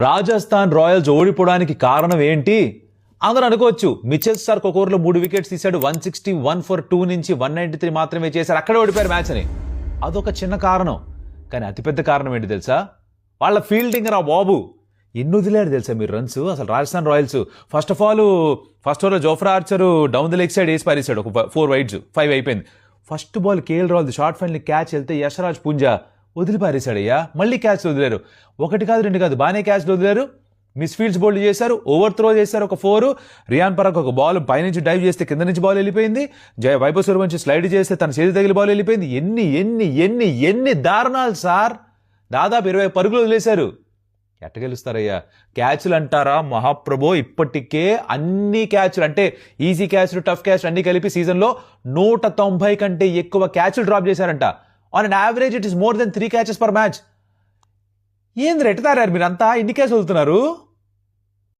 Rajasthan Royals ఓడిపోవడానికి కారణం ఏంటి? అందరూ అనుకోవచ్చు, మిచెల్ స్టార్క్ ఒక ఓవర్లో 3 వికెట్స్ తీశాడు, 160, 1 for 2 నుంచి 193 మాత్రమే చేశారు, అక్కడే ఓడిపోయారు మ్యాచ్ అని. అదొక చిన్న కారణం. కానీ అతిపెద్ద కారణం ఏంటి తెలుసా? వాళ్ళ ఫీల్డింగ్ రా బాబు. ఎన్ని వదిలేడు తెలుసా మీరు రన్స్? అసలు Rajasthan Royals first of all first ఓవర్లో Jofra Archer down the leg side వేసి పారేశాడు, ఒక 4 వైడ్స్, 5 అయిపోయింది. First ball KL Rahul short final catch వెళ్తే యశరాజ్ పుంజా వదిలి పారేశాడయ్యా. మళ్ళీ క్యాచ్ వదిలేరు, 1 కాదు 2 కాదు, బాగానే క్యాచ్ వదిలేరు. మిస్ ఫీల్డ్స్ బౌల్డ్ చేశారు, ఓవర్ త్రో చేశారు, ఒక 4. రియాన్ పరాగ్ ఒక బాల్ పైనుంచి డైవ్ చేస్తే కింద నుంచి బాల్ వెళ్ళిపోయింది. వైభవ్ సూర్యవంశీ స్లైడ్ చేస్తే తన చేతి తగిలి బాల్ వెళ్ళిపోయింది. ఎన్ని ఎన్ని ఎన్ని ఎన్ని దారుణాలు సార్! దాదాపు 20 పరుగులు వదిలేశారు. ఎట్ట గెలుస్తారయ్యా? క్యాచ్లు అంటారా మహాప్రభో, ఇప్పటికే అన్ని క్యాచ్లు అంటే ఈజీ క్యాచ్లు, టఫ్ క్యాచ్లు అన్ని కలిపి సీజన్లో 190 కంటే ఎక్కువ క్యాచ్లు డ్రాప్ చేశారంట. On an average it is more than 3 catches per match. ఏంద్ర ఎట్టుతారారు మీరంతా? ఇన్ని క్యాచ్ వదులుతున్నారు.